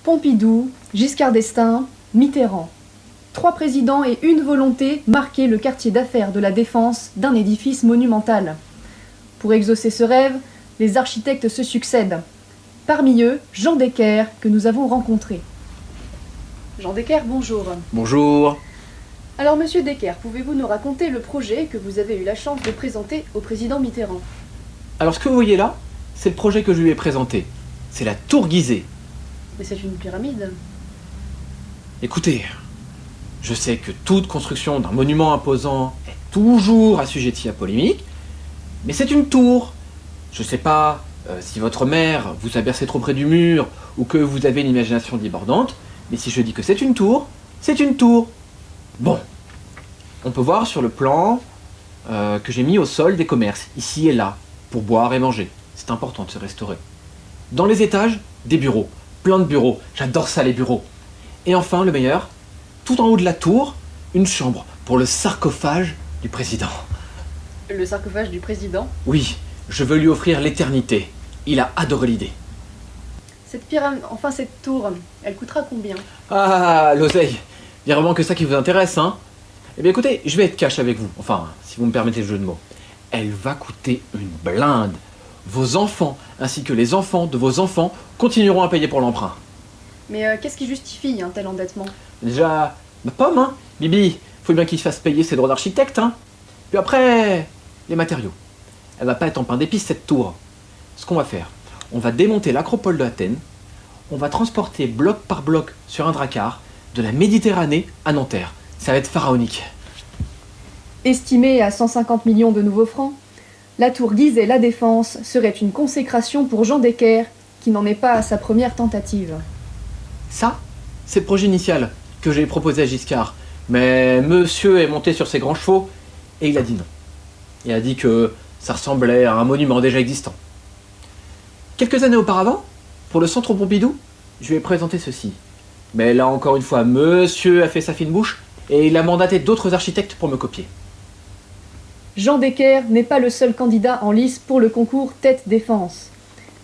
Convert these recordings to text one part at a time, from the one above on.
Pompidou, Giscard d'Estaing, Mitterrand. 3 présidents et une volonté marquaient le quartier d'affaires de la Défense d'un édifice monumental. Pour exaucer ce rêve, les architectes se succèdent. Parmi eux, Jean Decker, que nous avons rencontré. Jean Decker, bonjour. Bonjour. Alors, monsieur Decker, pouvez-vous nous raconter le projet que vous avez eu la chance de présenter au président Mitterrand? Alors ce que vous voyez là, c'est le projet que je lui ai présenté. C'est la tour Gizeh. Mais c'est une pyramide. Écoutez, je sais que toute construction d'un monument imposant est toujours assujettie à polémique, mais c'est une tour. Je sais pas si votre mère vous a bercé trop près du mur ou que vous avez une imagination débordante, mais si je dis que c'est une tour, c'est une tour. Bon, on peut voir sur le plan que j'ai mis au sol des commerces, ici et là, pour boire et manger. C'est important de se restaurer. Dans les étages, des bureaux, plein de bureaux. J'adore ça, les bureaux. Et enfin, le meilleur, tout en haut de la tour, une chambre pour le sarcophage du président. Le sarcophage du président? Oui, je veux lui offrir l'éternité. Il a adoré l'idée. Cette pyramide, enfin cette tour, elle coûtera combien? Ah, l'oseille. Il y a vraiment que ça qui vous intéresse, hein? Eh bien écoutez, je vais être cash avec vous. Enfin, si vous me permettez le jeu de mots. Elle va coûter une blinde. Vos enfants, ainsi que les enfants de vos enfants, continueront à payer pour l'emprunt. Mais qu'est-ce qui justifie un tel endettement? Déjà, ma pomme, hein? Bibi, faut bien qu'il se fasse payer ses droits d'architecte, hein? Puis après, les matériaux. Elle va pas être en pain d'épices, cette tour. Ce qu'on va faire, on va démonter l'acropole de Athènes, on va transporter bloc par bloc sur un dracar de la Méditerranée à Nanterre. Ça va être pharaonique. Estimée à 150 millions de nouveaux francs, la tour Gizeh La Défense serait une consécration pour Jean Decker, qui n'en est pas à sa première tentative. Ça, c'est le projet initial que j'ai proposé à Giscard. Mais monsieur est monté sur ses grands chevaux et il a dit non. Il a dit que ça ressemblait à un monument déjà existant. Quelques années auparavant, pour le centre Pompidou, je lui ai présenté ceci. Mais là encore une fois, monsieur a fait sa fine bouche et il a mandaté d'autres architectes pour me copier. Jean Decker n'est pas le seul candidat en lice pour le concours Tête Défense.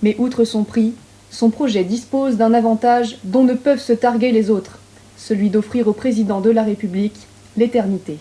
Mais outre son prix, son projet dispose d'un avantage dont ne peuvent se targuer les autres, celui d'offrir au président de la République l'éternité.